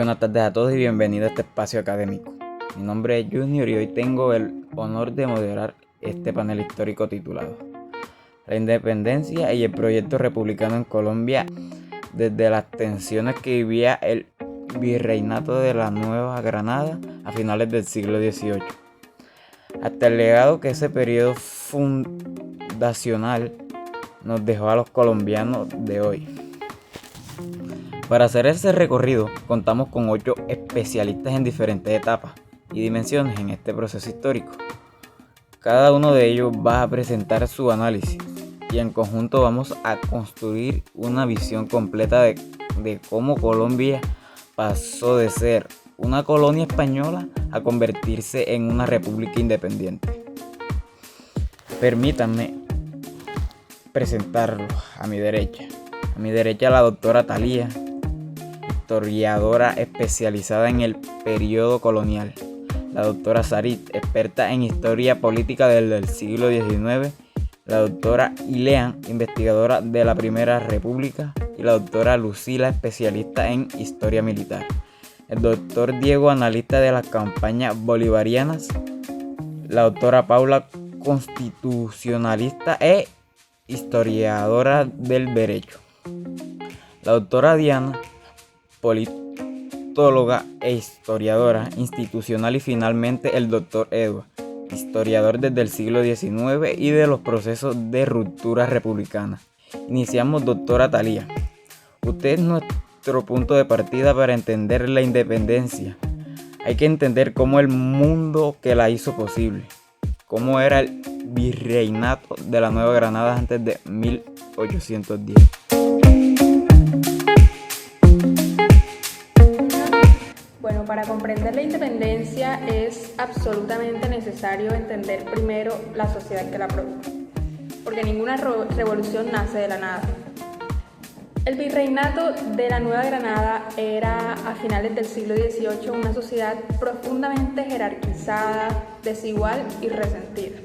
Buenas tardes a todos y bienvenidos a este espacio académico. Mi nombre es Junior y hoy tengo el honor de moderar este panel histórico titulado La independencia y el proyecto republicano en Colombia desde las tensiones que vivía el virreinato de la Nueva Granada a finales del siglo XVIII, hasta el legado que ese periodo fundacional nos dejó a los colombianos de hoy. Para hacer ese recorrido, contamos con 8 especialistas en diferentes etapas y dimensiones en este proceso histórico. Cada uno de ellos va a presentar su análisis y en conjunto vamos a construir una visión completa de cómo Colombia pasó de ser una colonia española a convertirse en una república independiente. Permítanme presentarlos a mi derecha. A mi derecha la doctora Thalía, historiadora especializada en el periodo colonial. La doctora Sarit, experta en historia política desde el siglo XIX. La doctora Ileán, investigadora de la Primera República. Y la doctora Lucila, especialista en historia militar. El doctor Diego, analista de las campañas bolivarianas. La doctora Paula, constitucionalista e historiadora del derecho. La doctora Diana, politóloga e historiadora institucional, y finalmente el doctor Edward, historiador desde el siglo XIX y de los procesos de ruptura republicana. Iniciamos, doctora Thalía. Usted es nuestro punto de partida para entender la independencia. Hay que entender cómo el mundo que la hizo posible, cómo era el virreinato de la Nueva Granada antes de 1810. Bueno, para comprender la independencia es absolutamente necesario entender primero la sociedad que la produjo, porque ninguna revolución nace de la nada. El virreinato de la Nueva Granada era a finales del siglo XVIII una sociedad profundamente jerarquizada, desigual y resentida.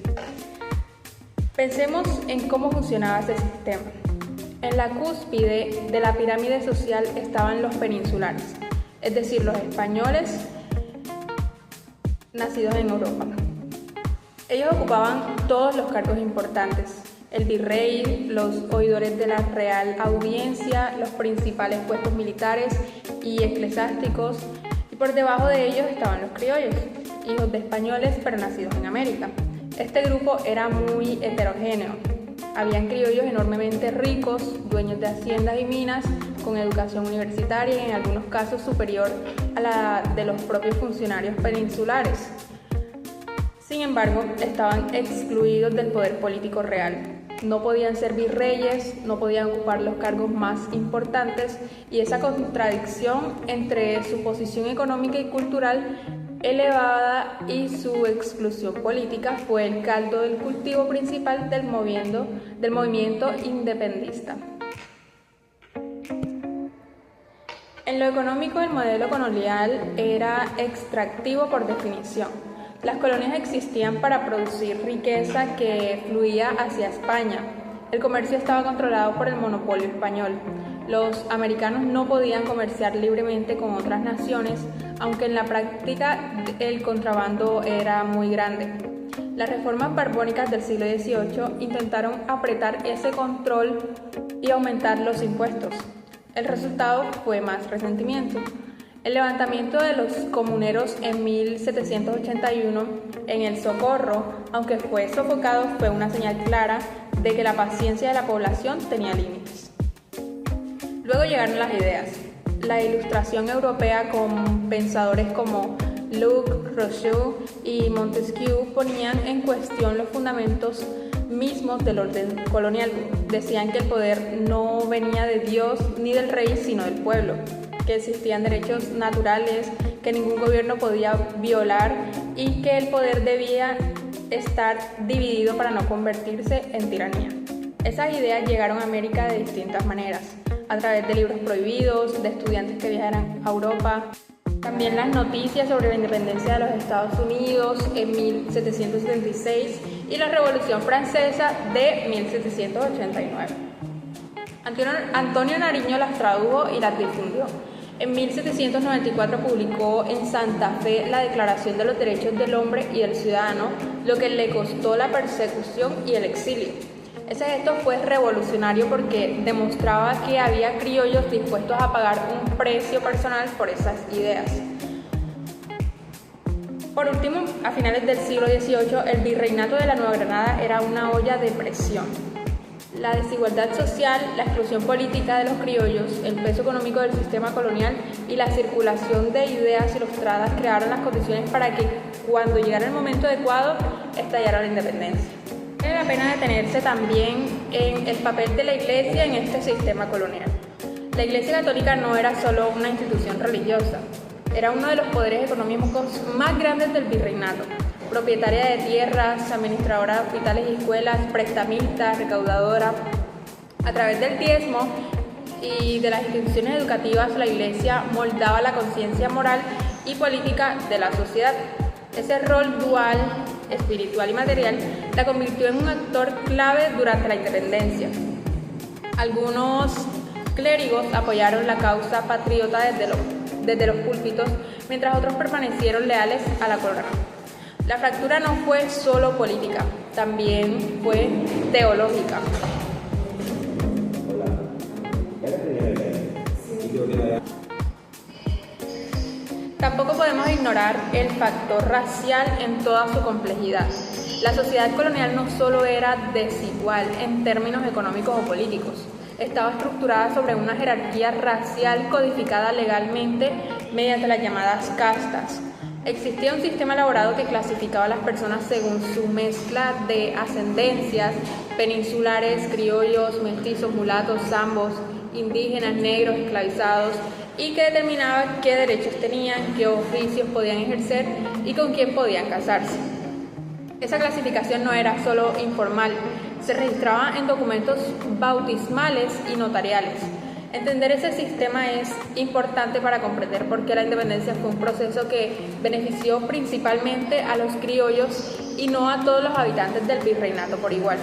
Pensemos en cómo funcionaba ese sistema. En la cúspide de la pirámide social estaban los peninsulares, es decir, los españoles nacidos en Europa. Ellos ocupaban todos los cargos importantes: el virrey, los oidores de la Real Audiencia, los principales puestos militares y eclesiásticos, y por debajo de ellos estaban los criollos, hijos de españoles pero nacidos en América. Este grupo era muy heterogéneo. Habían criollos enormemente ricos, dueños de haciendas y minas, con educación universitaria y en algunos casos superior a la de los propios funcionarios peninsulares. Sin embargo, estaban excluidos del poder político real. No podían ser virreyes, no podían ocupar los cargos más importantes, y esa contradicción entre su posición económica y cultural elevada y su exclusión política fue el caldo del cultivo principal del movimiento independentista. En lo económico, el modelo colonial era extractivo por definición. Las colonias existían para producir riqueza que fluía hacia España. El comercio estaba controlado por el monopolio español. Los americanos no podían comerciar libremente con otras naciones, aunque en la práctica el contrabando era muy grande. Las reformas borbónicas del siglo XVIII intentaron apretar ese control y aumentar los impuestos. El resultado fue más resentimiento. El levantamiento de los comuneros en 1781 en el Socorro, aunque fue sofocado, fue una señal clara de que la paciencia de la población tenía límites. Luego llegaron las ideas. La Ilustración europea, con pensadores como Locke, Rousseau y Montesquieu, ponían en cuestión los fundamentos mismos del orden colonial. Decían que el poder no venía de Dios ni del rey, sino del pueblo, que existían derechos naturales que ningún gobierno podía violar y que el poder debía estar dividido para no convertirse en tiranía. Esas ideas llegaron a América de distintas maneras, a través de libros prohibidos, de estudiantes que viajaran a Europa. También las noticias sobre la independencia de los Estados Unidos en 1776 y la Revolución Francesa de 1789. Antonio Nariño las tradujo y las difundió. En 1794 publicó en Santa Fe la Declaración de los Derechos del Hombre y del Ciudadano, lo que le costó la persecución y el exilio. Ese gesto fue revolucionario porque demostraba que había criollos dispuestos a pagar un precio personal por esas ideas. Por último, a finales del siglo XVIII, el virreinato de la Nueva Granada era una olla de presión. La desigualdad social, la exclusión política de los criollos, el peso económico del sistema colonial y la circulación de ideas ilustradas crearon las condiciones para que, cuando llegara el momento adecuado, estallara la independencia. Vale la pena detenerse también en el papel de la Iglesia en este sistema colonial. La Iglesia católica no era solo una institución religiosa, era uno de los poderes económicos más grandes del virreinato. Propietaria de tierras, administradora de hospitales y escuelas, prestamista, recaudadora. A través del diezmo y de las instituciones educativas, la Iglesia moldaba la conciencia moral y política de la sociedad. Ese rol dual, espiritual y material, la convirtió en un actor clave durante la independencia. Algunos clérigos apoyaron la causa patriota desde los púlpitos, mientras otros permanecieron leales a la corona. La fractura no fue solo política, también fue teológica. Tampoco podemos ignorar el factor racial en toda su complejidad. La sociedad colonial no solo era desigual en términos económicos o políticos, estaba estructurada sobre una jerarquía racial codificada legalmente mediante las llamadas castas. Existía un sistema elaborado que clasificaba a las personas según su mezcla de ascendencias: peninsulares, criollos, mestizos, mulatos, zambos, indígenas, negros, esclavizados, y que determinaba qué derechos tenían, qué oficios podían ejercer y con quién podían casarse. Esa clasificación no era solo informal, se registraba en documentos bautismales y notariales. Entender ese sistema es importante para comprender por qué la independencia fue un proceso que benefició principalmente a los criollos y no a todos los habitantes del virreinato por igual.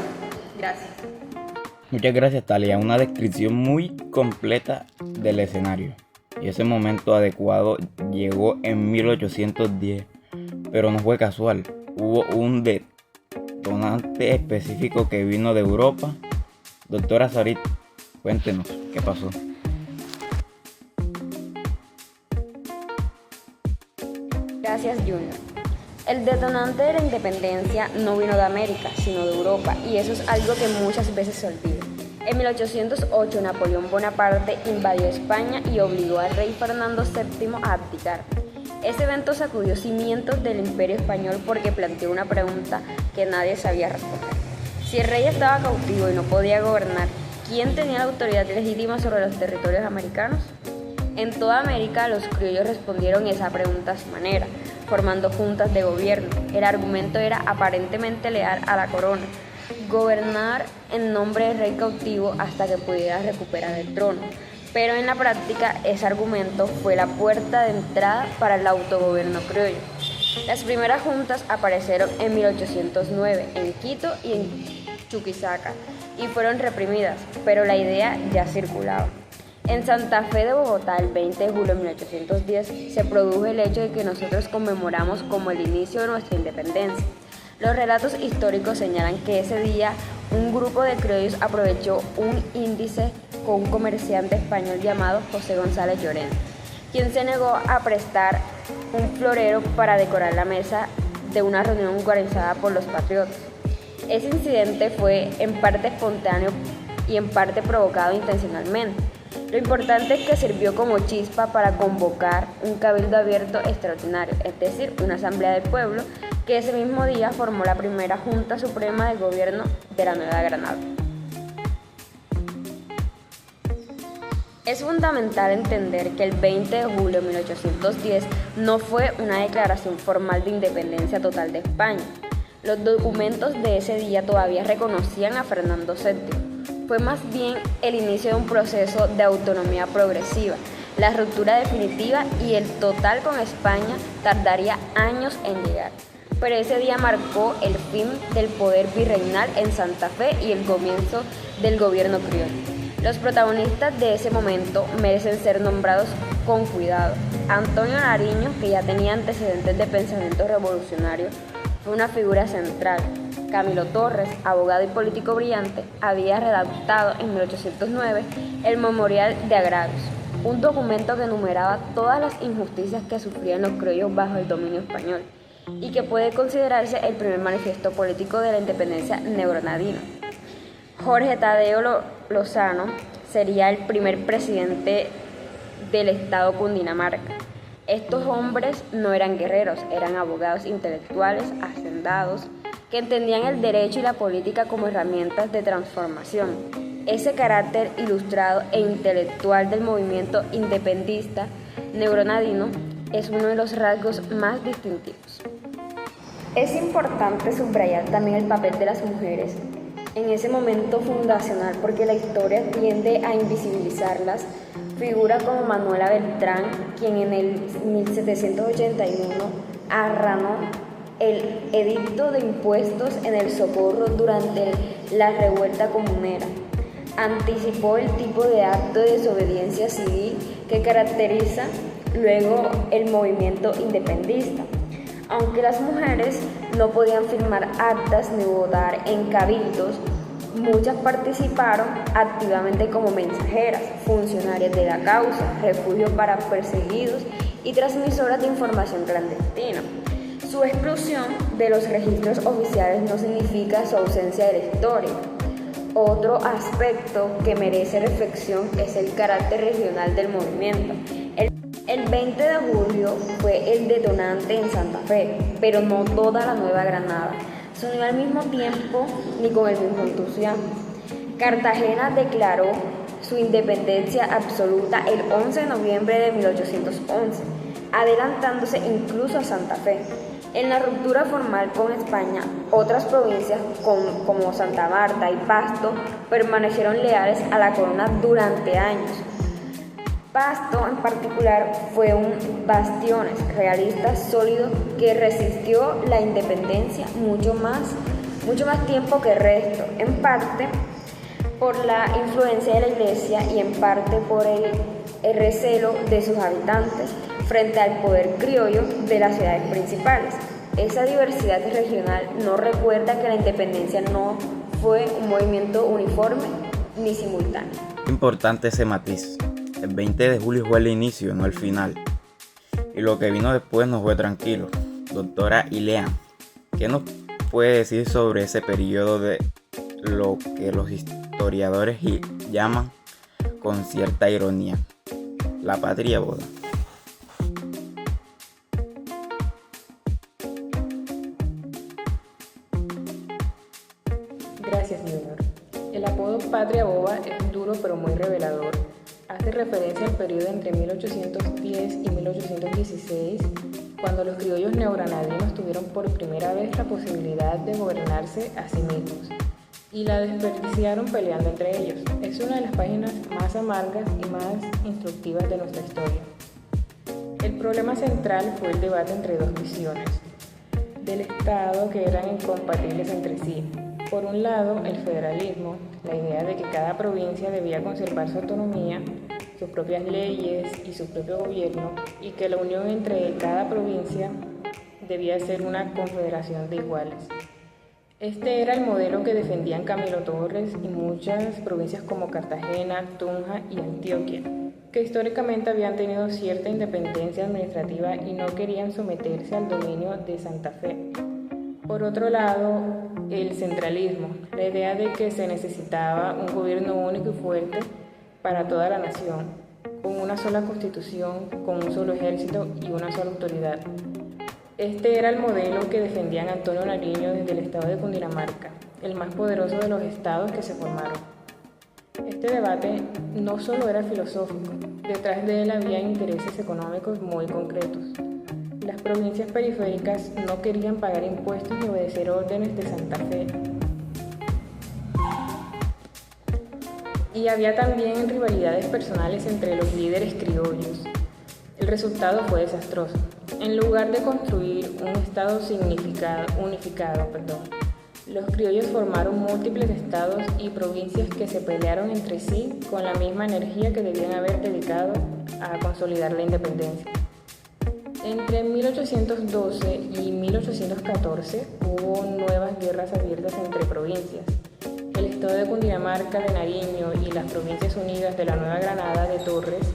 Gracias. Muchas gracias, Talia. Una descripción muy completa del escenario. Y ese momento adecuado llegó en 1810, pero no fue casual. Hubo un detonante específico que vino de Europa. Doctora Sarit, cuéntenos, ¿qué pasó? Gracias, Junior. El detonante de la independencia no vino de América, sino de Europa, y eso es algo que muchas veces se olvida. En 1808, Napoleón Bonaparte invadió España y obligó al rey Fernando VII a abdicar. Ese evento sacudió cimientos del Imperio Español porque planteó una pregunta que nadie sabía responder. Si el rey estaba cautivo y no podía gobernar, ¿quién tenía la autoridad legítima sobre los territorios americanos? En toda América, los criollos respondieron esa pregunta a su manera, formando juntas de gobierno. El argumento era aparentemente leal a la corona: gobernar en nombre del rey cautivo hasta que pudiera recuperar el trono. Pero en la práctica, ese argumento fue la puerta de entrada para el autogobierno criollo. Las primeras juntas aparecieron en 1809 en Quito y en Chuquisaca y fueron reprimidas, pero la idea ya circulaba. En Santa Fe de Bogotá, el 20 de julio de 1810, se produjo el hecho de que nosotros conmemoramos como el inicio de nuestra independencia. Los relatos históricos señalan que ese día un grupo de criollos aprovechó un índice con un comerciante español llamado José González Llorente, quien se negó a prestar un florero para decorar la mesa de una reunión organizada por los patriotas. Ese incidente fue en parte espontáneo y en parte provocado intencionalmente. Lo importante es que sirvió como chispa para convocar un cabildo abierto extraordinario, es decir, una asamblea del pueblo, que ese mismo día formó la primera Junta Suprema de Gobierno de la Nueva Granada. Es fundamental entender que el 20 de julio de 1810 no fue una declaración formal de independencia total de España. Los documentos de ese día todavía reconocían a Fernando VII. Fue más bien el inicio de un proceso de autonomía progresiva. La ruptura definitiva y el total con España tardaría años en llegar. Pero ese día marcó el fin del poder virreinal en Santa Fe y el comienzo del gobierno criollo. Los protagonistas de ese momento merecen ser nombrados con cuidado. Antonio Nariño, que ya tenía antecedentes de pensamiento revolucionario, fue una figura central. Camilo Torres, abogado y político brillante, había redactado en 1809 el Memorial de Agravios, un documento que enumeraba todas las injusticias que sufrían los criollos bajo el dominio español y que puede considerarse el primer manifiesto político de la independencia neogranadina. Jorge Tadeo Lozano sería el primer presidente del estado Cundinamarca. Estos hombres no eran guerreros, eran abogados intelectuales, hacendados, que entendían el derecho y la política como herramientas de transformación. Ese carácter ilustrado e intelectual del movimiento independentista neogranadino es uno de los rasgos más distintivos. Es importante subrayar también el papel de las mujeres en ese momento fundacional, porque la historia tiende a invisibilizarlas. Figura como Manuela Beltrán, quien en el 1781 arranó el edicto de impuestos en el Socorro durante la revuelta comunera. Anticipó el tipo de acto de desobediencia civil que caracteriza luego el movimiento independentista. Aunque las mujeres no podían firmar actas ni votar en cabildos, muchas participaron activamente como mensajeras, funcionarias de la causa, refugio para perseguidos y transmisoras de información clandestina. Su exclusión de los registros oficiales no significa su ausencia de la historia. Otro aspecto que merece reflexión es el carácter regional del movimiento. El 20 de julio fue el detonante en Santa Fe, pero no toda la Nueva Granada se unió al mismo tiempo ni con el mismo entusiasmo. Cartagena declaró su independencia absoluta el 11 de noviembre de 1811, adelantándose incluso a Santa Fe. En la ruptura formal con España, otras provincias como Santa Marta y Pasto permanecieron leales a la corona durante años. Pasto en particular fue un bastión realista sólido que resistió la independencia mucho más tiempo que el resto, en parte por la influencia de la iglesia y en parte por el recelo de sus habitantes frente al poder criollo de las ciudades principales. Esa diversidad regional no recuerda que la independencia no fue un movimiento uniforme ni simultáneo. Importante ese matiz. El 20 de julio fue el inicio, no el final. Y lo que vino después no fue tranquilo. Doctora Ileana, ¿qué nos puede decir sobre ese periodo de lo que los historiadores llaman, con cierta ironía, la patria boda? Gracias, Junior. El apodo Patria Boba es duro pero muy revelador. Hace referencia al periodo entre 1810 y 1816, cuando los criollos neogranadinos tuvieron por primera vez la posibilidad de gobernarse a sí mismos y la desperdiciaron peleando entre ellos. Es una de las páginas más amargas y más instructivas de nuestra historia. El problema central fue el debate entre dos visiones del Estado que eran incompatibles entre sí. Por un lado, el federalismo, la idea de que cada provincia debía conservar su autonomía, sus propias leyes y su propio gobierno, y que la unión entre cada provincia debía ser una confederación de iguales. Este era el modelo que defendían Camilo Torres y muchas provincias como Cartagena, Tunja y Antioquia, que históricamente habían tenido cierta independencia administrativa y no querían someterse al dominio de Santa Fe. Por otro lado, el centralismo, la idea de que se necesitaba un gobierno único y fuerte para toda la nación, con una sola constitución, con un solo ejército y una sola autoridad. Este era el modelo que defendían Antonio Nariño desde el estado de Cundinamarca, el más poderoso de los estados que se formaron. Este debate no solo era filosófico, detrás de él había intereses económicos muy concretos. Las provincias periféricas no querían pagar impuestos ni obedecer órdenes de Santa Fe. Y había también rivalidades personales entre los líderes criollos. El resultado fue desastroso. En lugar de construir un estado unificado, Los criollos formaron múltiples estados y provincias que se pelearon entre sí con la misma energía que debían haber dedicado a consolidar la independencia. Entre 1812 y 1814 hubo nuevas guerras abiertas entre provincias. El estado de Cundinamarca, de Nariño y las Provincias Unidas de la Nueva Granada, de Torres,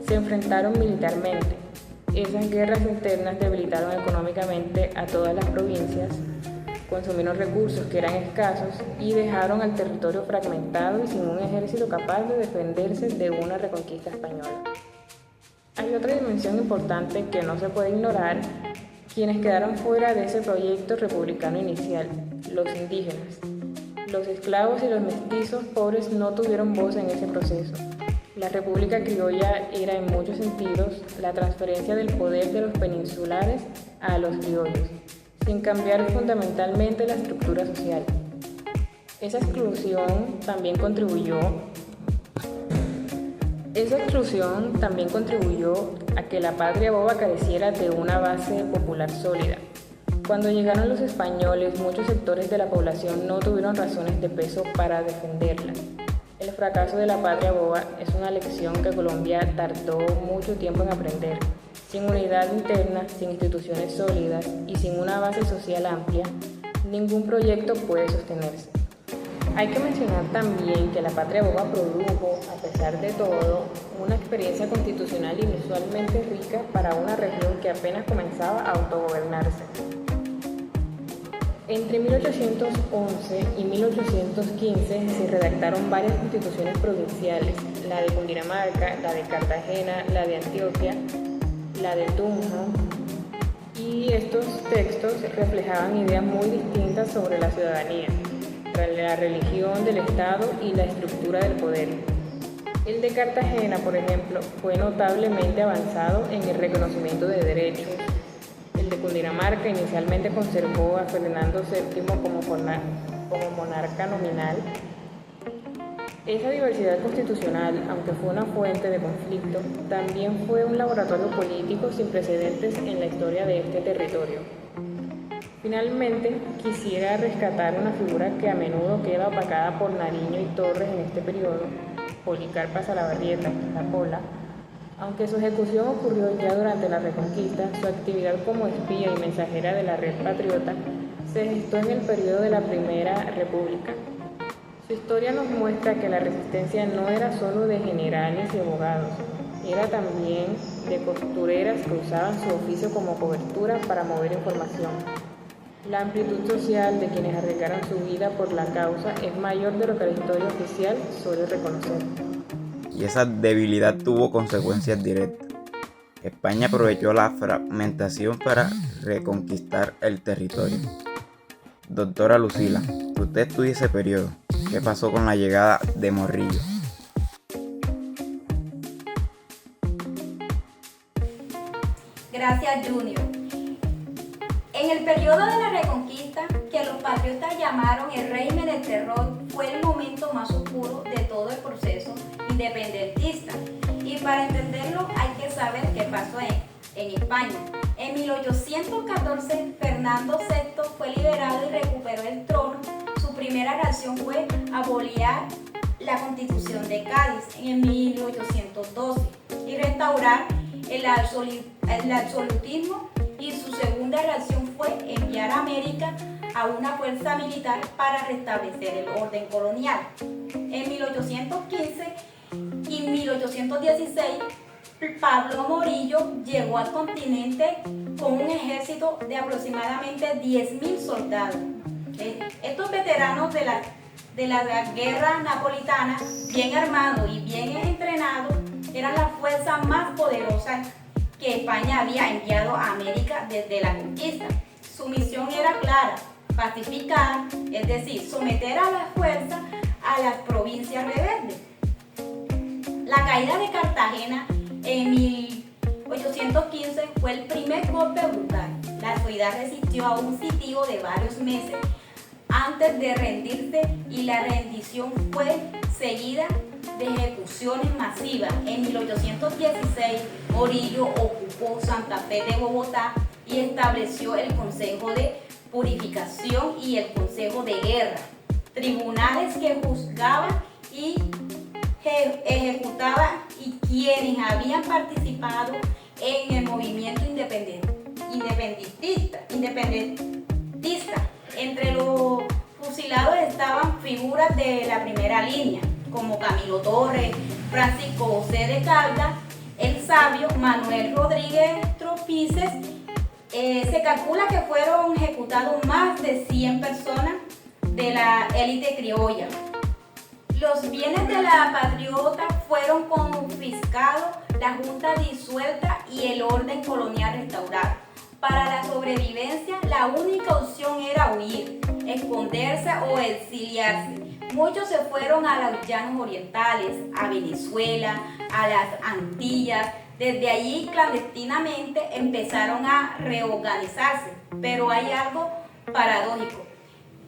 se enfrentaron militarmente. Esas guerras internas debilitaron económicamente a todas las provincias, consumieron recursos que eran escasos y dejaron al territorio fragmentado y sin un ejército capaz de defenderse de una reconquista española. Hay otra dimensión importante que no se puede ignorar: quienes quedaron fuera de ese proyecto republicano inicial, los indígenas. Los esclavos y los mestizos pobres no tuvieron voz en ese proceso. La República Criolla era en muchos sentidos la transferencia del poder de los peninsulares a los criollos, sin cambiar fundamentalmente la estructura social. Esa exclusión también contribuyó a que la patria boba careciera de una base popular sólida. Cuando llegaron los españoles, muchos sectores de la población no tuvieron razones de peso para defenderla. El fracaso de la patria boba es una lección que Colombia tardó mucho tiempo en aprender. Sin unidad interna, sin instituciones sólidas y sin una base social amplia, ningún proyecto puede sostenerse. Hay que mencionar también que la patria boba produjo, a pesar de todo, una experiencia constitucional inusualmente rica para una región que apenas comenzaba a autogobernarse. Entre 1811 y 1815 se redactaron varias constituciones provinciales: la de Cundinamarca, la de Cartagena, la de Antioquia, la de Tunja, y estos textos reflejaban ideas muy distintas sobre la ciudadanía, la religión del Estado y la estructura del poder. El de Cartagena, por ejemplo, fue notablemente avanzado en el reconocimiento de derechos. El de Cundinamarca inicialmente conservó a Fernando VII como monarca nominal. Esa diversidad constitucional, aunque fue una fuente de conflicto, también fue un laboratorio político sin precedentes en la historia de este territorio. Finalmente, quisiera rescatar una figura que a menudo queda opacada por Nariño y Torres en este periodo: Policarpa Salabarrieta, la Pola. Aunque su ejecución ocurrió ya durante la Reconquista, su actividad como espía y mensajera de la Red Patriota se gestó en el periodo de la Primera República. Su historia nos muestra que la resistencia no era solo de generales y abogados, era también de costureras que usaban su oficio como cobertura para mover información. La amplitud social de quienes arriesgaron su vida por la causa es mayor de lo que la historia oficial suele reconocer. Y esa debilidad tuvo consecuencias directas. España aprovechó la fragmentación para reconquistar el territorio. Doctora Lucila, usted estudia ese periodo. ¿Qué pasó con la llegada de Morillo? Gracias, Junior. En el periodo de la Reconquista, que los patriotas llamaron el régimen del terror, fue el momento más oscuro de todo el proceso independentista. Y para entenderlo hay que saber qué pasó en España. En 1814, Fernando VI fue liberado y recuperó el trono. Su primera reacción fue abolir la Constitución de Cádiz en 1812 y restaurar el absolutismo, y su segunda reacción fue enviar a América a una fuerza militar para restablecer el orden colonial. En 1815 y 1816, Pablo Morillo llegó al continente con un ejército de aproximadamente 10.000 soldados. Estos veteranos de la guerra napolitana, bien armados y bien entrenados, eran la fuerza más poderosa que España había enviado a América desde la conquista. Su misión era clara: pacificar, es decir, someter a la fuerza a las provincias rebeldes. La caída de Cartagena en 1815 fue el primer golpe brutal. La ciudad resistió a un sitio de varios meses antes de rendirse, y la rendición fue seguida de ejecuciones masivas. En 1816, Morillo ocupó Santa Fe de Bogotá y estableció el Consejo de purificación y el Consejo de Guerra, tribunales que juzgaban y ejecutaban y quienes habían participado en el movimiento independentista. Entre los fusilados estaban figuras de la primera línea, como Camilo Torres, Francisco José de Caldas, el sabio Manuel Rodríguez Tropices. Se calcula que fueron ejecutados más de 100 personas de la élite criolla. Los bienes de la patriota fueron confiscados, la junta disuelta y el orden colonial restaurado. Para la sobrevivencia, la única opción era huir, esconderse o exiliarse. Muchos se fueron a los llanos orientales, a Venezuela, a las Antillas. Desde allí, clandestinamente, empezaron a reorganizarse. Pero hay algo paradójico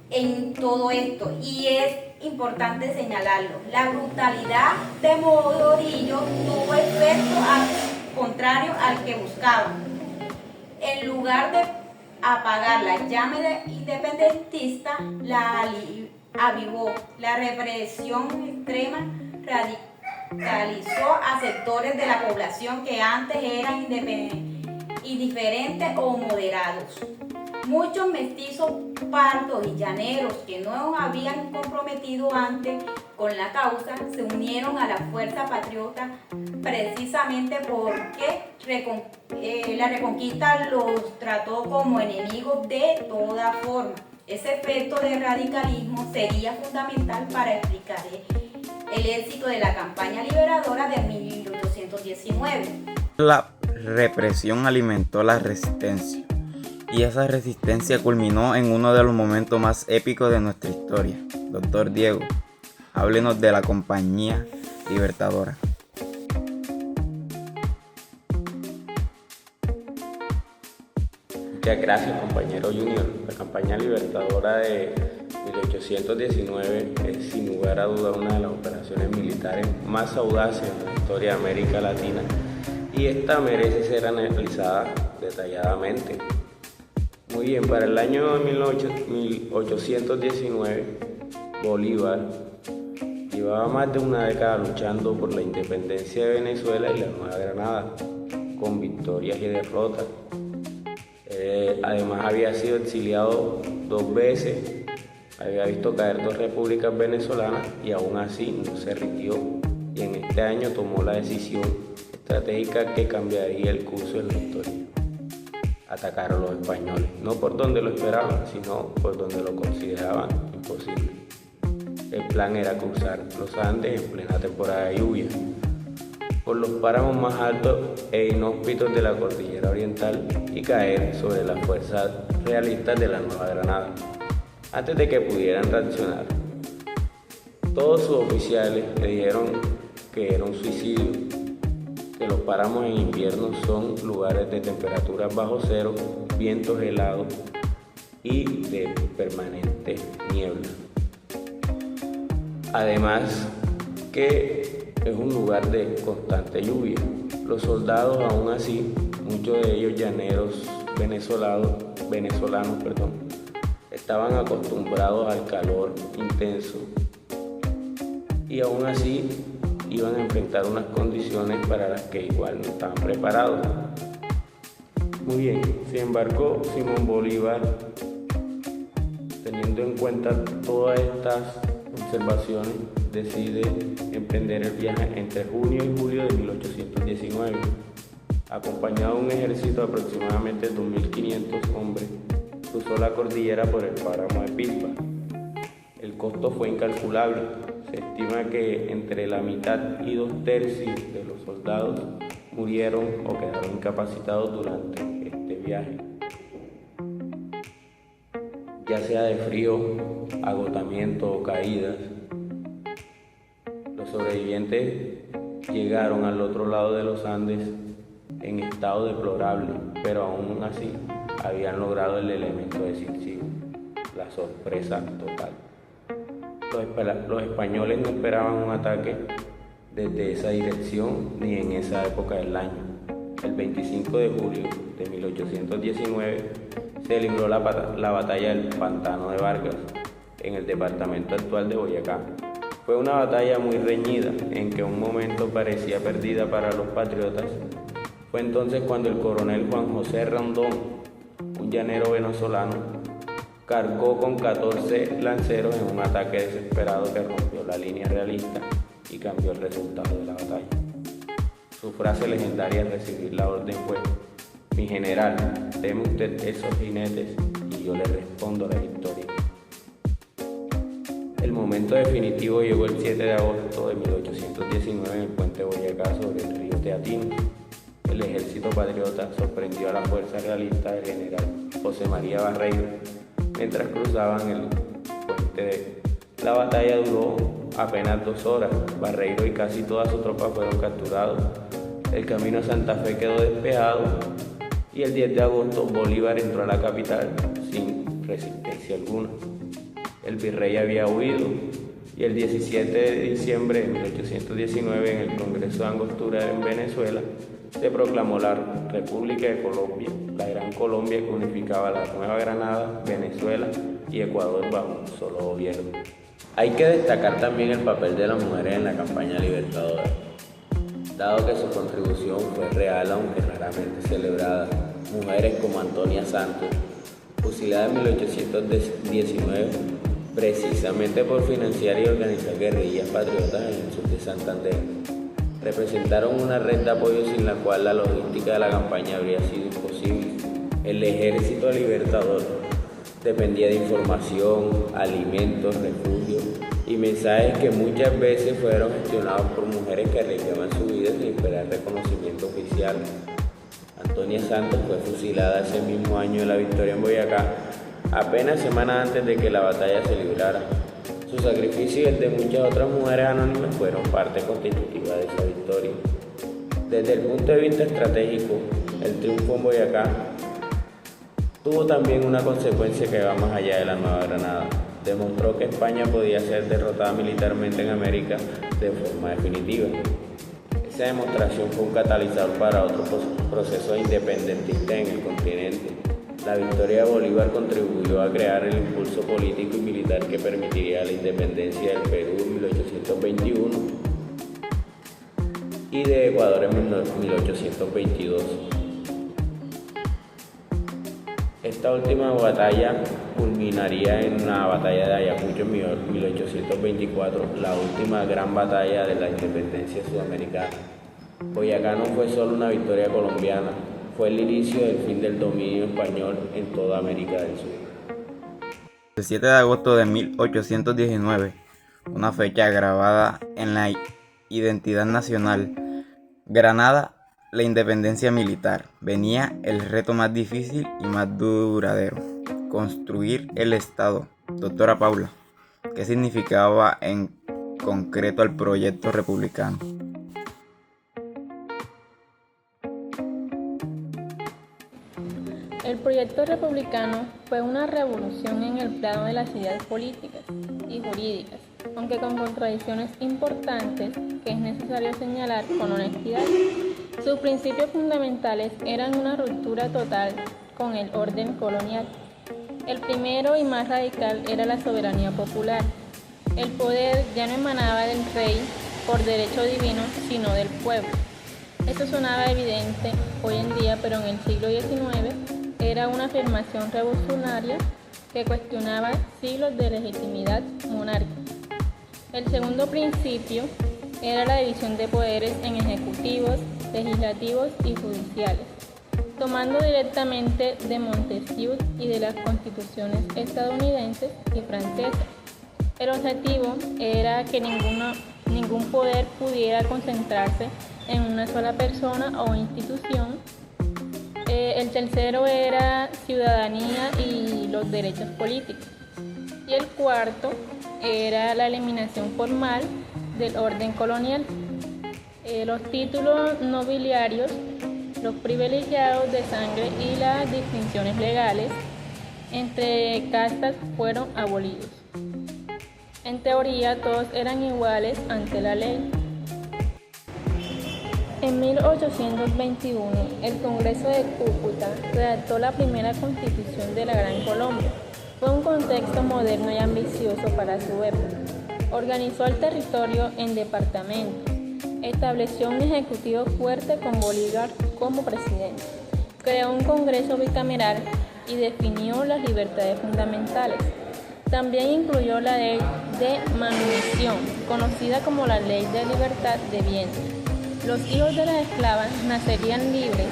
en todo esto y es importante señalarlo. La brutalidad de Morillo tuvo efecto contrario al que buscaban. En lugar de apagar la llama independentista, la avivó. La represión extrema radicalizó a sectores de la población que antes eran indiferentes o moderados. Muchos mestizos, pardos y llaneros que no habían comprometido antes con la causa se unieron a la fuerza patriota precisamente porque la Reconquista los trató como enemigos de toda forma. Ese efecto de radicalismo sería fundamental para explicar el éxito de la campaña liberadora de 1819. La represión alimentó la resistencia. Y esa resistencia culminó en uno de los momentos más épicos de nuestra historia. Doctor Diego, háblenos de la Compañía Libertadora. Muchas gracias, compañero Junior. La campaña libertadora de 1819 es sin lugar a duda una de las operaciones militares más audaces en la historia de América Latina y esta merece ser analizada detalladamente. Muy bien, para el año 1819, Bolívar llevaba más de una década luchando por la independencia de Venezuela y la Nueva Granada, con victorias y derrotas. Además había sido exiliado 2 veces, había visto caer 2 repúblicas venezolanas y aún así no se rindió. Y en este año tomó la decisión estratégica que cambiaría el curso de la historia. Atacar a los españoles, no por donde lo esperaban, sino por donde lo consideraban imposible. El plan era cruzar los Andes en plena temporada de lluvia, por los páramos más altos e inhóspitos de la cordillera oriental y caer sobre las fuerzas realistas de la Nueva Granada, antes de que pudieran reaccionar. Todos sus oficiales le dijeron que era un suicidio, que los páramos en invierno son lugares de temperaturas bajo cero, vientos helados y de permanente niebla. Además que es un lugar de constante lluvia. Los soldados aún así, muchos de ellos llaneros venezolanos, estaban acostumbrados al calor intenso y aún así iban a enfrentar unas condiciones para las que igual no estaban preparados. Muy bien, sin embargo, Simón Bolívar, teniendo en cuenta todas estas observaciones, decide emprender el viaje entre junio y julio de 1819. Acompañado de un ejército de aproximadamente 2.500 hombres, cruzó la cordillera por el páramo de Pilpa. El costo fue incalculable. Se estima que entre la mitad y 2/3 de los soldados murieron o quedaron incapacitados durante este viaje, ya sea de frío, agotamiento o caídas. Los sobrevivientes llegaron al otro lado de los Andes en estado deplorable, pero aún así habían logrado el elemento decisivo, la sorpresa total. Los españoles no esperaban un ataque desde esa dirección ni en esa época del año. El 25 de julio de 1819 se libró la batalla del Pantano de Vargas, en el departamento actual de Boyacá. Fue una batalla muy reñida, en que un momento parecía perdida para los patriotas. Fue entonces cuando el coronel Juan José Rondón, un llanero venezolano, cargó con 14 lanceros en un ataque desesperado que rompió la línea realista y cambió el resultado de la batalla. Su frase legendaria al recibir la orden fue: "Mi general, teme usted esos jinetes", y yo le respondo la victoria. El momento definitivo llegó el 7 de agosto de 1819 en el puente Boyacá sobre el río Teatinos. El ejército patriota sorprendió a la fuerza realista del general José María Barreiro mientras cruzaban el puente. La batalla duró apenas 2 horas. Barreiro y casi toda su tropa fueron capturados. El camino a Santa Fe quedó despejado y el 10 de agosto Bolívar entró a la capital sin resistencia alguna. El virrey había huido y el 17 de diciembre de 1819 en el Congreso de Angostura en Venezuela se proclamó la República de Colombia, la Gran Colombia que unificaba la Nueva Granada, Venezuela y Ecuador bajo un solo gobierno. Hay que destacar también el papel de las mujeres en la campaña libertadora, dado que su contribución fue real aunque raramente celebrada. Mujeres como Antonia Santos, fusilada en 1819 precisamente por financiar y organizar guerrillas patriotas en el sur de Santander, representaron una red de apoyo sin la cual la logística de la campaña habría sido imposible. El ejército libertador dependía de información, alimentos, refugios y mensajes que muchas veces fueron gestionados por mujeres que arriesgaban su vida sin esperar reconocimiento oficial. Antonia Santos fue fusilada ese mismo año de la victoria en Boyacá, apenas semanas antes de que la batalla se librara. Su sacrificio y el de muchas otras mujeres anónimas fueron parte constitutiva de esa victoria. Desde el punto de vista estratégico, el triunfo en Boyacá tuvo también una consecuencia que va más allá de la Nueva Granada. Demostró que España podía ser derrotada militarmente en América de forma definitiva. Esa demostración fue un catalizador para otros procesos independentistas en el continente. La victoria de Bolívar contribuyó a crear el impulso político y militar que permitiría la independencia del Perú en 1821 y de Ecuador en 1822. Esta última batalla culminaría en la batalla de Ayacucho en 1824, la última gran batalla de la independencia sudamericana. Boyacá no fue solo una victoria colombiana, fue el inicio del fin del dominio español en toda América del Sur. El 7 de agosto de 1819, una fecha grabada en la identidad nacional, Granada, la independencia militar. Venía el reto más difícil y más duradero: construir el Estado. Doctora Paula, ¿qué significaba en concreto el proyecto republicano? El proyecto republicano fue una revolución en el plano de las ideas políticas y jurídicas, aunque con contradicciones importantes que es necesario señalar con honestidad. Sus principios fundamentales eran una ruptura total con el orden colonial. El primero y más radical era la soberanía popular. El poder ya no emanaba del rey por derecho divino, sino del pueblo. Esto sonaba evidente hoy en día, pero en el siglo XIX era una afirmación revolucionaria que cuestionaba siglos de legitimidad monárquica. El segundo principio era la división de poderes en ejecutivos, legislativos y judiciales, tomando directamente de Montesquieu y de las constituciones estadounidenses y francesas. El objetivo era que ningún poder pudiera concentrarse en una sola persona o institución. El tercero era ciudadanía y los derechos políticos. Y el cuarto era la eliminación formal del orden colonial. Los títulos nobiliarios, los privilegiados de sangre y las distinciones legales entre castas fueron abolidos. En teoría, todos eran iguales ante la ley. En 1821, el Congreso de Cúcuta redactó la primera constitución de la Gran Colombia. Fue un contexto moderno y ambicioso para su época. Organizó el territorio en departamentos, estableció un ejecutivo fuerte con Bolívar como presidente, creó un Congreso bicameral y definió las libertades fundamentales. También incluyó la ley de manutención, conocida como la Ley de Libertad de Vientre. Los hijos de las esclavas nacerían libres,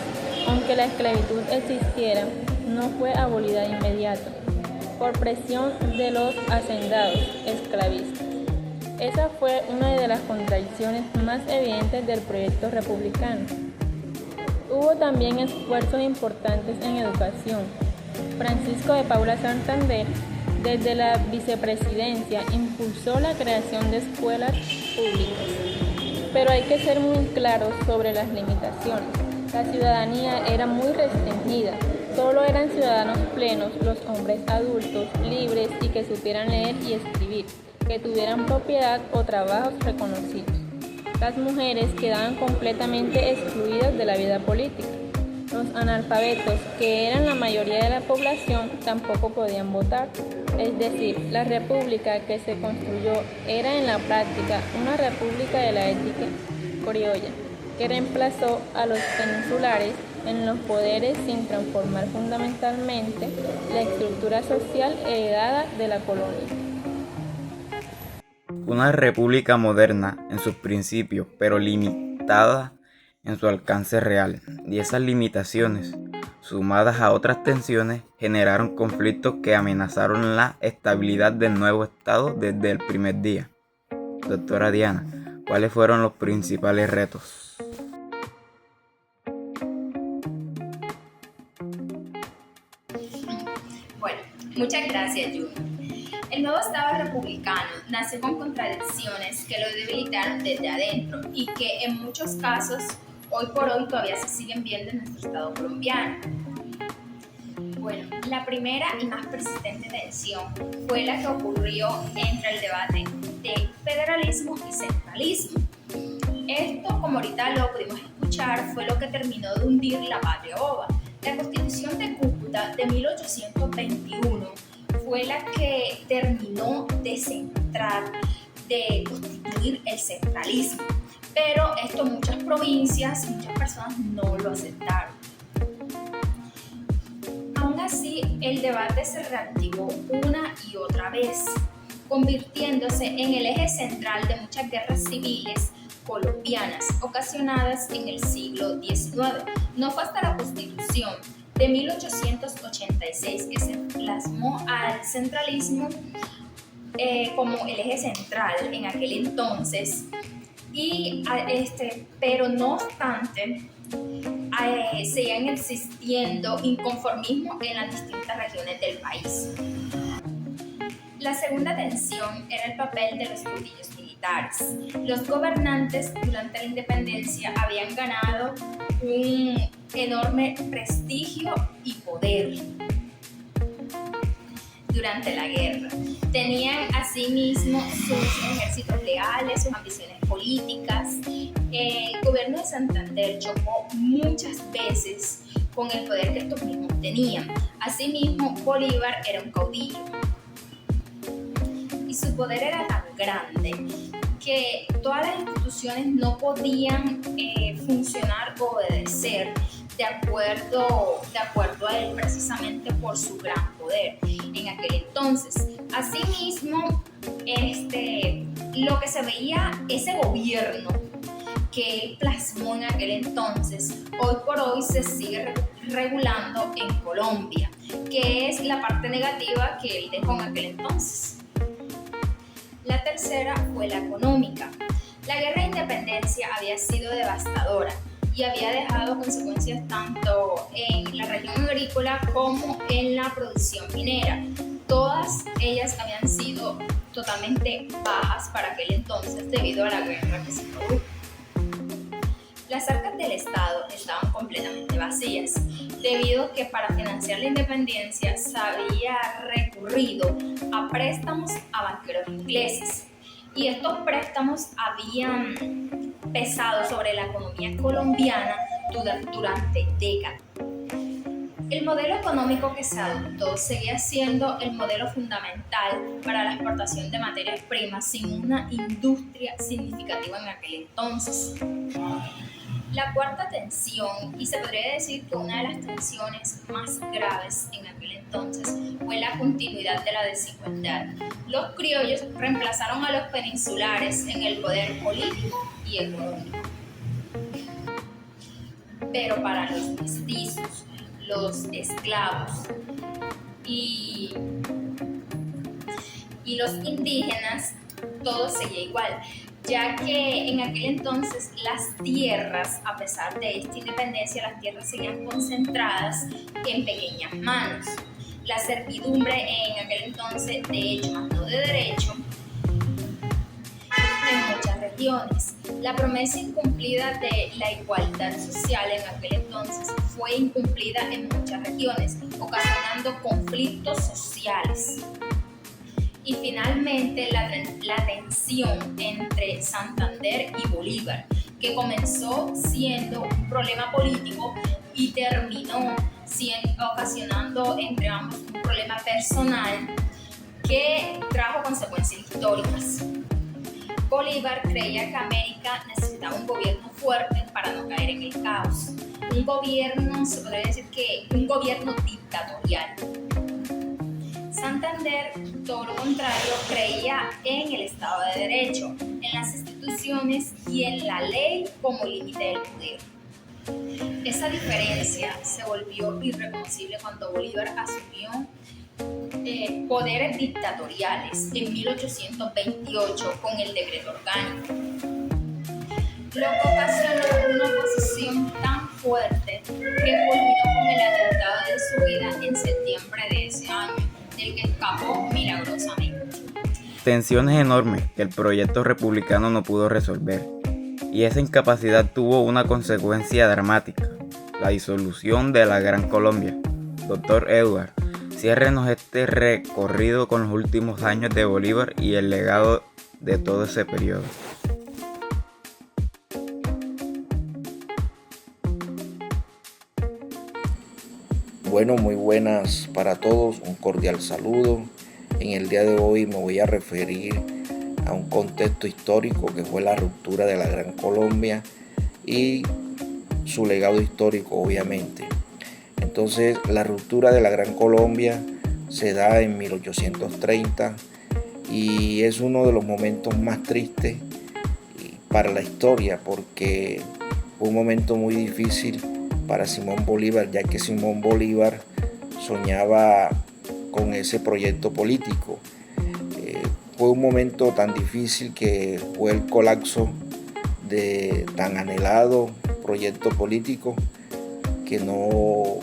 aunque la esclavitud existiera, no fue abolida de inmediato, por presión de los hacendados esclavistas. Esa fue una de las contradicciones más evidentes del proyecto republicano. Hubo también esfuerzos importantes en educación. Francisco de Paula Santander, desde la vicepresidencia, impulsó la creación de escuelas públicas. Pero hay que ser muy claros sobre las limitaciones. La ciudadanía era muy restringida. Solo eran ciudadanos plenos los hombres adultos, libres y que supieran leer y escribir, que tuvieran propiedad o trabajos reconocidos. Las mujeres quedaban completamente excluidas de la vida política. Los analfabetos, que eran la mayoría de la población, tampoco podían votar. Es decir, la república que se construyó era en la práctica una república de la ética criolla, que reemplazó a los peninsulares en los poderes sin transformar fundamentalmente la estructura social heredada de la colonia. Una república moderna en sus principios, pero limitada en su alcance real, y esas limitaciones, sumadas a otras tensiones, generaron conflictos que amenazaron la estabilidad del nuevo Estado desde el primer día. Doctora Diana, ¿cuáles fueron los principales retos? Bueno, muchas gracias, Juno. El nuevo Estado republicano nació con contradicciones que lo debilitaron desde adentro y que en muchos casos, hoy por hoy, todavía se siguen viendo en nuestro Estado colombiano. Bueno, la primera y más persistente tensión fue la que ocurrió entre el debate de federalismo y centralismo. Esto, como ahorita lo pudimos escuchar, fue lo que terminó de hundir la patria ova. La Constitución de Cúcuta de 1821 fue la que terminó de centrar, de constituir el centralismo. Pero esto muchas provincias, muchas personas no lo aceptaron. Aún así, el debate se reactivó una y otra vez, convirtiéndose en el eje central de muchas guerras civiles colombianas ocasionadas en el siglo XIX. No fue hasta la Constitución de 1886 que se plasmó al centralismo como el eje central en aquel entonces, pero no obstante seguían existiendo inconformismos en las distintas regiones del país. La segunda tensión era el papel de los caudillos militares. Los gobernantes durante la independencia habían ganado un enorme prestigio y poder durante la guerra. Tenían asimismo sus ejércitos leales, sus ambiciones políticas. El gobierno de Santander chocó muchas veces con el poder que estos mismos tenían. Asimismo, Bolívar era un caudillo y su poder era tan grande que todas las instituciones no podían funcionar o obedecer de acuerdo a él, precisamente por su gran poder en aquel entonces. Asimismo, lo que se veía, ese gobierno que él plasmó en aquel entonces, hoy por hoy se sigue regulando en Colombia, que es la parte negativa que él dejó en aquel entonces. La tercera fue la económica. La guerra de independencia había sido devastadora y había dejado consecuencias tanto en la región agrícola como en la producción minera. Todas ellas habían sido totalmente bajas para aquel entonces debido a la guerra que se produjo. Las arcas del Estado estaban completamente vacías, debido a que para financiar la independencia se había recurrido a préstamos a banqueros ingleses. Y estos préstamos habían pesado sobre la economía colombiana durante décadas. El modelo económico que se adoptó seguía siendo el modelo fundamental para la exportación de materias primas sin una industria significativa en aquel entonces. La cuarta tensión, y se podría decir que una de las tensiones más graves en aquel entonces, fue la continuidad de la desigualdad. Los criollos reemplazaron a los peninsulares en el poder político y económico. Pero para los mestizos, los esclavos y los indígenas, todo seguía igual, ya que en aquel entonces las tierras, a pesar de esta independencia, las tierras seguían concentradas en pequeñas manos. La servidumbre en aquel entonces, de hecho, más no de derecho, en muchas regiones. La promesa incumplida de la igualdad social en aquel entonces fue incumplida en muchas regiones, ocasionando conflictos sociales. Y finalmente la tensión entre Santander y Bolívar, que comenzó siendo un problema político y terminó ocasionando entre ambos un problema personal que trajo consecuencias históricas. Bolívar creía que América necesitaba un gobierno fuerte para no caer en el caos. Un gobierno, se podría decir que un gobierno dictatorial. Santander, todo lo contrario, creía en el Estado de Derecho, en las instituciones y en la ley como límite del poder. Esa diferencia se volvió irreconocible cuando Bolívar asumió poderes dictatoriales en 1828 con el decreto orgánico, lo que ocasionó una oposición tan fuerte que culminó con el atentado de su vida en septiembre de ese año, del que escapó milagrosamente. Tensiones enormes que el proyecto republicano no pudo resolver, y esa incapacidad tuvo una consecuencia dramática: la disolución de la Gran Colombia. Dr. Edward, ciérrenos este recorrido con los últimos años de Bolívar y el legado de todo ese periodo. Bueno, muy buenas para todos, un cordial saludo. En el día de hoy me voy a referir a un contexto histórico que fue la ruptura de la Gran Colombia y su legado histórico, obviamente. Entonces, la ruptura de la Gran Colombia se da en 1830 y es uno de los momentos más tristes para la historia, porque fue un momento muy difícil para Simón Bolívar, ya que Simón Bolívar soñaba con ese proyecto político. Fue un momento tan difícil que fue el colapso de tan anhelado proyecto político que no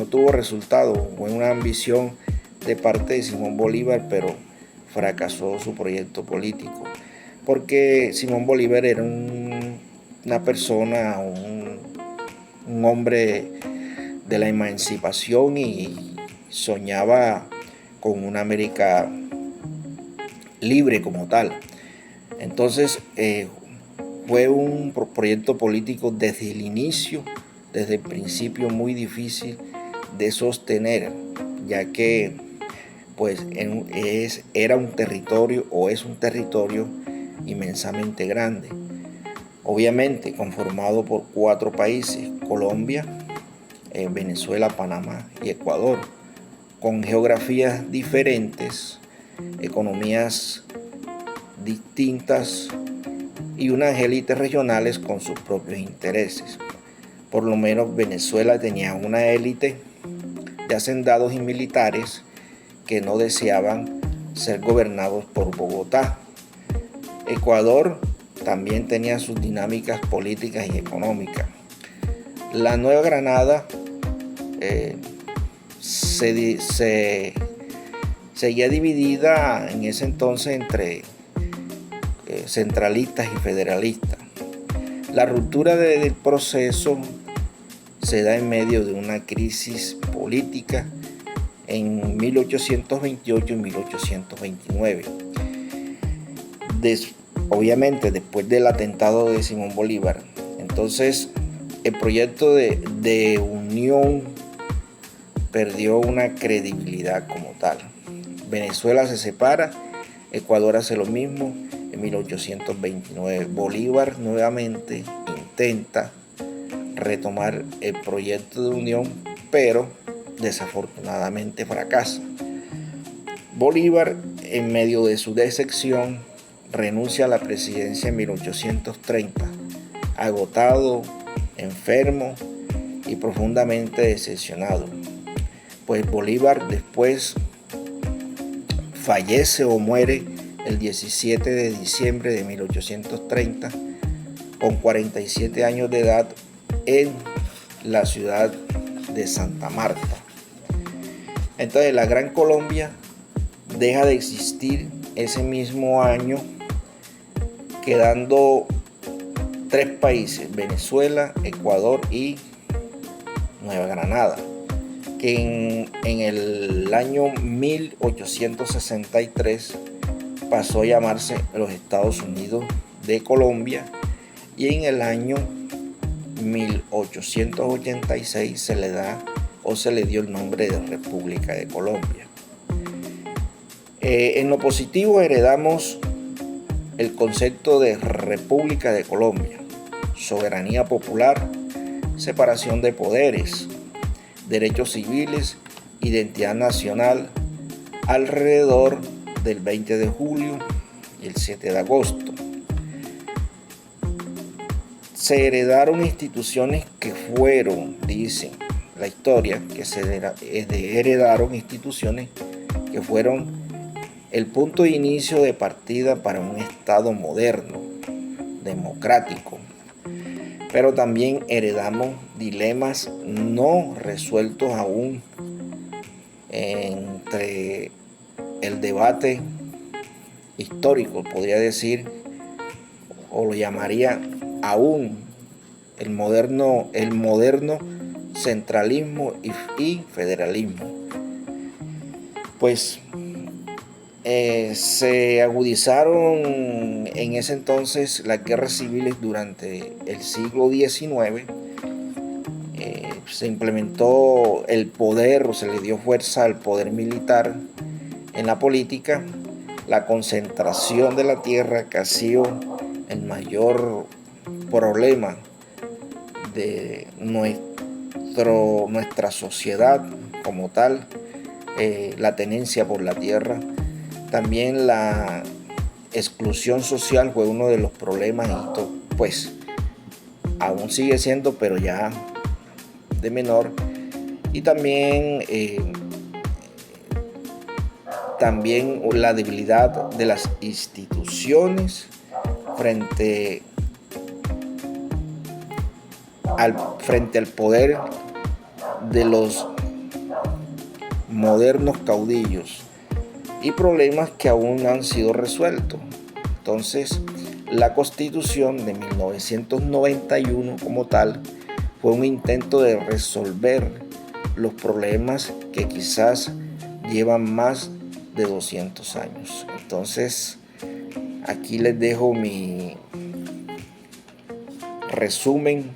tuvo resultado. Fue una ambición de parte de Simón Bolívar, pero fracasó su proyecto político, porque Simón Bolívar era una persona, un hombre de la emancipación y soñaba con una América libre como tal. Entonces fue un proyecto político desde el inicio, desde el principio, muy difícil de sostener, ya que era un territorio o es un territorio inmensamente grande, obviamente conformado por 4 países: Colombia, Venezuela, Panamá y Ecuador, con geografías diferentes, economías distintas y unas élites regionales con sus propios intereses. Por lo menos Venezuela tenía una élite de hacendados y militares que no deseaban ser gobernados por Bogotá. Ecuador también tenía sus dinámicas políticas y económicas. La Nueva Granada seguía dividida en ese entonces entre centralistas y federalistas. La ruptura del proceso se da en medio de una crisis política en 1828 y 1829. obviamente después del atentado de Simón Bolívar. Entonces el proyecto de unión perdió una credibilidad como tal. Venezuela se separa, Ecuador hace lo mismo en 1829. Bolívar nuevamente intenta retomar el proyecto de unión, pero desafortunadamente fracasa. Bolívar, en medio de su decepción, renuncia a la presidencia en 1830, agotado, enfermo y profundamente decepcionado. Pues Bolívar después fallece o muere el 17 de diciembre de 1830 con 47 años de edad en la ciudad de Santa Marta. Entonces la Gran Colombia deja de existir ese mismo año, quedando 3 países: Venezuela, Ecuador y Nueva Granada, que en el año 1863 pasó a llamarse los Estados Unidos de Colombia, y en el año 1886 se le dio el nombre de República de Colombia. En lo positivo heredamos el concepto de República de Colombia: soberanía popular, separación de poderes, derechos civiles, identidad nacional, alrededor del 20 de julio y el 7 de agosto. Se heredaron instituciones que fueron, dicen la historia, que se heredaron instituciones que fueron el punto de inicio de partida para un Estado moderno, democrático. Pero también heredamos dilemas no resueltos aún entre el debate histórico, podría decir, o lo llamaría aún el moderno centralismo y federalismo. Pues se agudizaron en ese entonces las guerras civiles durante el siglo XIX. Se implementó el poder, o se le dio fuerza al poder militar en la política, la concentración de la tierra, que ha sido el mayor problema de nuestra sociedad como tal, la tenencia por la tierra. También la exclusión social fue uno de los problemas, y esto pues aún sigue siendo, pero ya de menor. Y también la debilidad de las instituciones frente al poder de los modernos caudillos, y problemas que aún no han sido resueltos. Entonces, la Constitución de 1991 como tal fue un intento de resolver los problemas que quizás llevan más de 200 años. Entonces, aquí les dejo mi resumen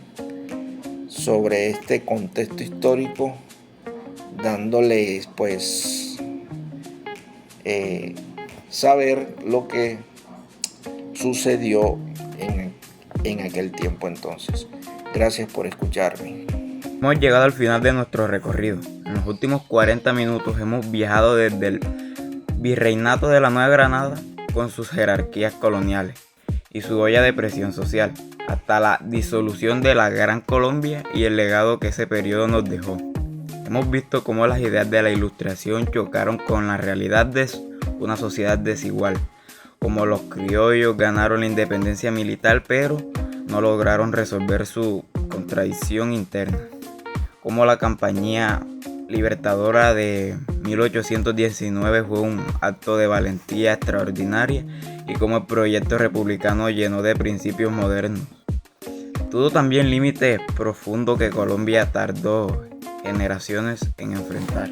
sobre este contexto histórico, dándoles pues saber lo que sucedió en aquel tiempo entonces. Gracias por escucharme. Hemos llegado al final de nuestro recorrido. En los últimos 40 minutos hemos viajado desde el virreinato de la Nueva Granada, con sus jerarquías coloniales y su olla de presión social, hasta la disolución de la Gran Colombia y el legado que ese periodo nos dejó. Hemos visto cómo las ideas de la Ilustración chocaron con la realidad de una sociedad desigual, como los criollos ganaron la independencia militar pero no lograron resolver su contradicción interna, como la campaña libertadora de 1819 fue un acto de valentía extraordinaria, y como el proyecto republicano llenó de principios modernos. Tuvo también límites profundos que Colombia tardó generaciones en enfrentar.